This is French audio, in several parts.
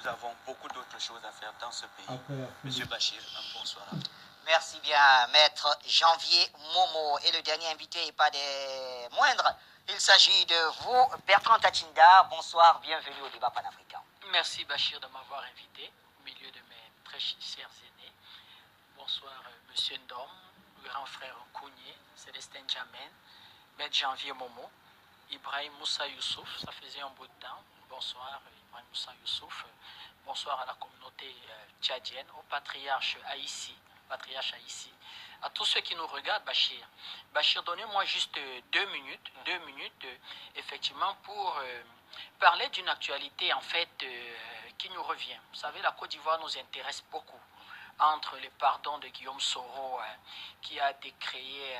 avons beaucoup d'autres choses à faire dans ce pays. Monsieur Bachir, bonsoir. Merci bien, maître Janvier Momo. Et le dernier invité n'est pas des moindres. Il s'agit de vous, Bertrand Tachinda. Bonsoir, bienvenue au débat panafricain. Merci Bachir de m'avoir invité au milieu de mes très chers aînés. Bonsoir Monsieur Ndom, grand frère Kounié, Célestin Djamen, maître Janvier Momo, Ibrahim Moussa Youssouf, ça faisait un bout de temps. Bonsoir Ibrahim Moussa Youssouf. Bonsoir à la communauté tchadienne, au patriarche Haïssi, à tous ceux qui nous regardent, Bachir. Bachir, donnez-moi juste 2 minutes, effectivement, pour parler d'une actualité, en fait, qui nous revient. Vous savez, la Côte d'Ivoire nous intéresse beaucoup. Entre les pardons de Guillaume Soro, qui a décréé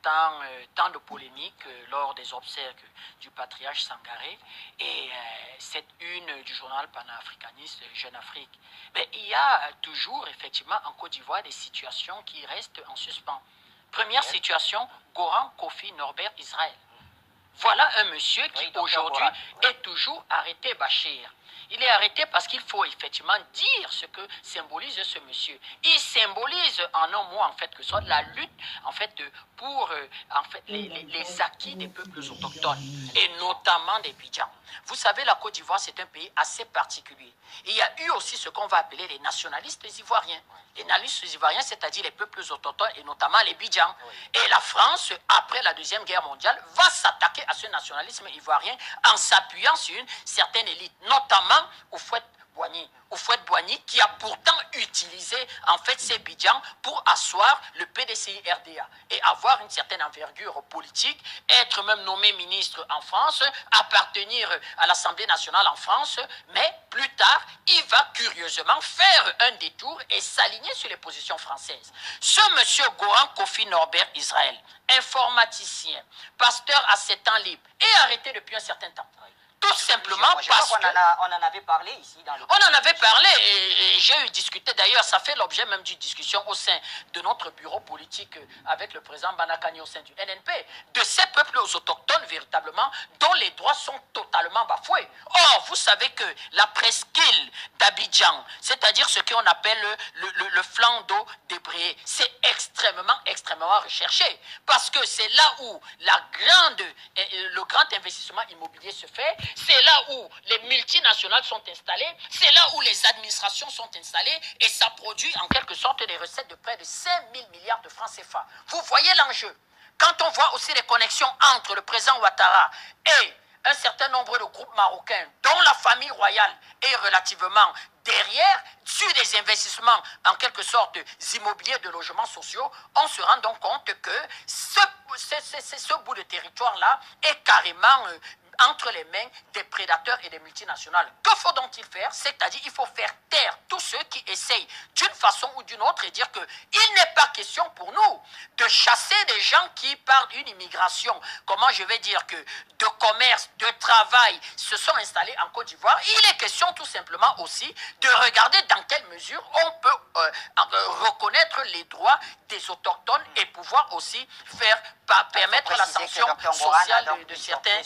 tant de polémiques lors des obsèques du patriarche Sangaré, et cette une du journal panafricaniste Jeune Afrique. Mais il y a toujours, effectivement, en Côte d'Ivoire, des situations qui restent en suspens. Première situation, Goran Kofi Norbert Israël. Voilà un monsieur qui aujourd'hui est toujours arrêté, Bachir. Il est arrêté parce qu'il faut effectivement dire ce que symbolise ce monsieur. Il symbolise en un mot, en fait, que ce soit la lutte, en fait, pour les acquis des peuples autochtones, et notamment des Bidjans. Vous savez, la Côte d'Ivoire, c'est un pays assez particulier. Il y a eu aussi ce qu'on va appeler les nationalistes ivoiriens. Les nationalistes ivoiriens, c'est-à-dire les peuples autochtones, et notamment les Bidjans. Et la France, après la Deuxième Guerre mondiale, va s'attaquer à ce nationalisme ivoirien en s'appuyant sur une certaine élite, notamment Houphouët-Boigny, qui a pourtant utilisé en fait ces Bidjans pour asseoir le PDCI-RDA et avoir une certaine envergure politique, être même nommé ministre en France, appartenir à l'Assemblée nationale en France, mais plus tard, il va curieusement faire un détour et s'aligner sur les positions françaises. Ce monsieur Goran Kofi Norbert Israël, informaticien, pasteur à 7 ans libre, est arrêté depuis un certain temps. Tout simplement parce que... On en avait parlé ici dans le... On en avait parlé et j'ai eu discuté, d'ailleurs, ça fait l'objet même d'une discussion au sein de notre bureau politique avec le président Banakani au sein du NNP, de ces peuples autochtones véritablement dont les droits sont totalement bafoués. Or, vous savez que la presqu'île d'Abidjan, c'est-à-dire ce qu'on appelle le flanc d'eau débrayé, c'est extrêmement recherché parce que c'est là où le grand investissement immobilier se fait. C'est là où les multinationales sont installées, c'est là où les administrations sont installées et ça produit en quelque sorte des recettes de près de 5 000 milliards de francs CFA. Vous voyez l'enjeu. Quand on voit aussi les connexions entre le président Ouattara et un certain nombre de groupes marocains, dont la famille royale est relativement derrière, sur des investissements en quelque sorte immobiliers de logements sociaux, on se rend donc compte que ce bout de territoire-là est carrément entre les mains des prédateurs et des multinationales. Que faut-il faire? C'est-à-dire il faut faire taire tous ceux qui essayent d'une façon ou d'une autre et dire qu'il n'est pas question pour nous de chasser des gens qui par une immigration, comment je vais dire, que de commerce, de travail, se sont installés en Côte d'Ivoire. Il est question tout simplement aussi de regarder dans quelle mesure on peut reconnaître les droits des autochtones et pouvoir aussi permettre la sanction sociale de certains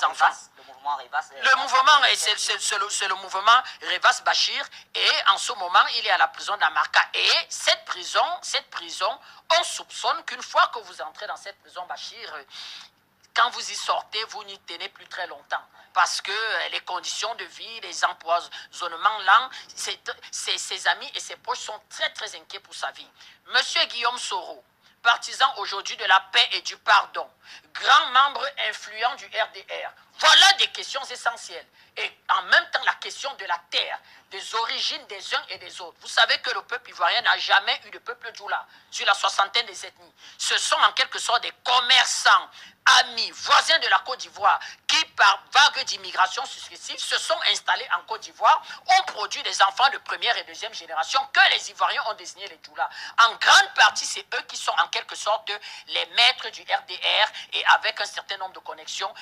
enfants. Le mouvement, c'est le mouvement Revas Bachir, et en ce moment, il est à la prison d'Amarca. Et cette prison, on soupçonne qu'une fois que vous entrez dans cette prison Bachir, quand vous y sortez, vous n'y tenez plus très longtemps. Parce que les conditions de vie, les empoisonnements lents, ses amis et ses proches sont très inquiets pour sa vie. Monsieur Guillaume Soro, partisan aujourd'hui de la paix et du pardon, grand membre influent du RDR. Voilà des questions essentielles. Et en même temps, la question de la terre, des origines des uns et des autres. Vous savez que le peuple ivoirien n'a jamais eu de peuple djoula sur la soixantaine des ethnies. Ce sont en quelque sorte des commerçants, amis, voisins de la Côte d'Ivoire qui, par vagues d'immigration successives, se sont installés en Côte d'Ivoire, ont produit des enfants de première et deuxième génération que les Ivoiriens ont désigné les djoula. En grande partie, c'est eux qui sont en quelque sorte les maîtres du RDR et avec un certain nombre de connexions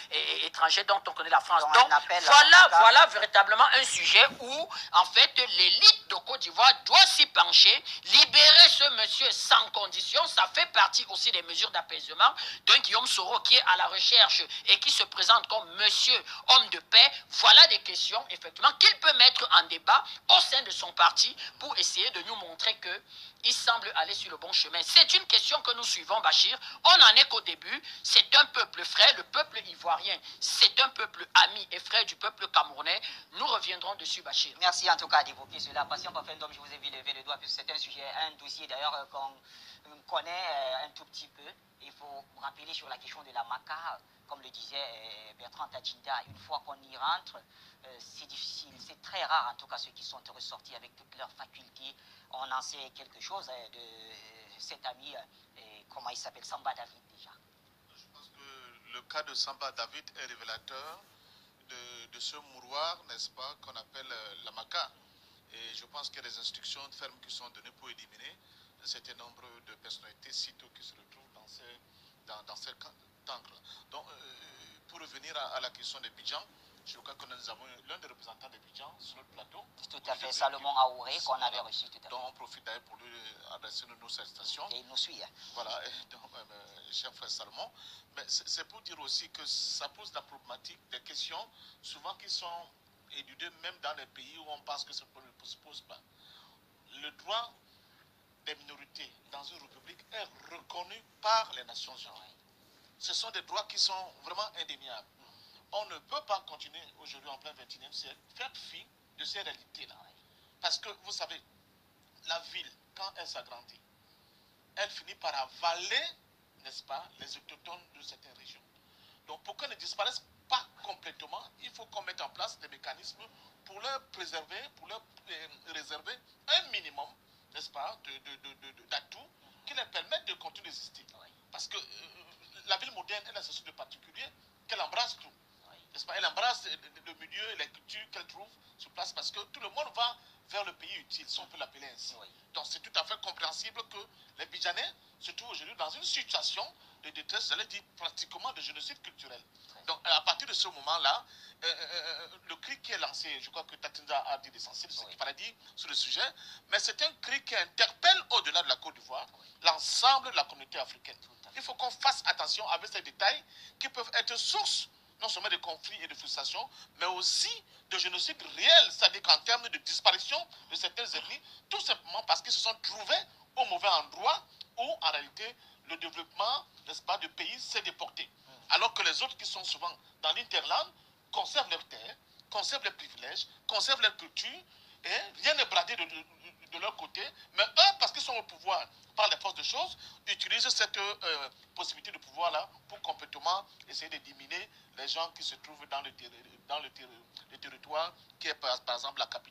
étrangères dont on connaît la France. Donc, voilà véritablement un sujet où, en fait, l'élite de Côte d'Ivoire doit s'y pencher, libérer ce monsieur sans condition. Ça fait partie aussi des mesures d'apaisement d'un Guillaume Soro qui est à la recherche et qui se présente comme monsieur homme de paix. Voilà des questions, effectivement, qu'il peut mettre en débat au sein de son parti pour essayer de nous montrer que il semble aller sur le bon chemin. C'est une question que nous suivons, Bachir. On n'en est qu'au début. C'est un peuple frère, le peuple ivoirien. C'est un peuple ami et frère du peuple camerounais. Nous reviendrons dessus, Bachir. Merci en tout cas d'évoquer cela. Patient parfait, donc je vous ai vu lever le doigt, puisque c'est un sujet, un dossier d'ailleurs qu'on connaît un tout petit peu. Il faut rappeler sur la question de la MACA, comme le disait Bertrand Tachinda, une fois qu'on y rentre, c'est difficile, c'est très rare en tout cas ceux qui sont ressortis avec toutes leurs facultés. On en sait quelque chose de cet ami, comment il s'appelle, Samba David déjà. Je pense que le cas de Samba David est révélateur de ce mouroir, n'est-ce pas, qu'on appelle la MACA. Et je pense qu'il y a des instructions fermes qui sont données pour éliminer un certain nombre de personnalités sitôt qui se retrouvent dans cet angle. Donc, pour revenir à la question des Bidjan, je crois que nous avons l'un des représentants des Bidjan sur notre plateau. Tout à fait, Salomon Aouré, qu'on avait reçu tout à fait. Donc, on profite d'ailleurs pour lui adresser nos salutations. Et il nous suit. Hein. Voilà, donc, cher frère Salomon. Mais c'est pour dire aussi que ça pose la problématique des questions, souvent qui sont éludées même dans les pays où on pense que ça ne se pose pas. Le droit des minorités dans une république est reconnu par les Nations Unies. Ce sont des droits qui sont vraiment indéniables. On ne peut pas continuer aujourd'hui en plein 21e siècle, faire fi de ces réalités-là. Parce que, vous savez, la ville, quand elle s'agrandit, elle finit par avaler, n'est-ce pas, les autochtones de certaines régions. Donc, pour qu'elles ne disparaissent pas complètement, il faut qu'on mette en place des mécanismes pour leur préserver, pour leur réserver un minimum, n'est-ce pas, d'atouts qui leur permettent de continuer d'exister. Parce que la ville moderne, elle a ce de particulier qu'elle embrasse tout. N'est-ce pas? Elle embrasse le milieu et les cultures qu'elle trouve sur place parce que tout le monde va vers le pays utile, si on peut l'appeler ainsi. Donc c'est tout à fait compréhensible que les Bijanais se trouvent aujourd'hui dans une situation de détresse, j'allais dire pratiquement de génocide culturel. Donc à partir de ce moment-là, le cri qui est lancé, je crois que Tatinda a dit l'essentiel de ce qu'il fallait dire sur le sujet, mais c'est un cri qui interpelle au-delà de la Côte d'Ivoire l'ensemble de la communauté africaine. Il faut qu'on fasse attention avec ces détails qui peuvent être source non seulement de conflits et de frustrations, mais aussi de génocide réel, c'est-à-dire qu'en termes de disparition de certaines ethnies, tout simplement parce qu'ils se sont trouvés au mauvais endroit où, en réalité, le développement, n'est-ce pas, du pays s'est déporté. Alors que les autres qui sont souvent dans l'interland conservent leurs terres, conservent leurs privilèges, conservent leur culture, et rien n'est bradé de leur côté, mais eux, parce qu'ils sont au pouvoir par les forces de choses, utilisent cette possibilité de pouvoir-là pour complètement essayer d'éliminer les gens qui se trouvent dans le territoire qui est par exemple la capitale.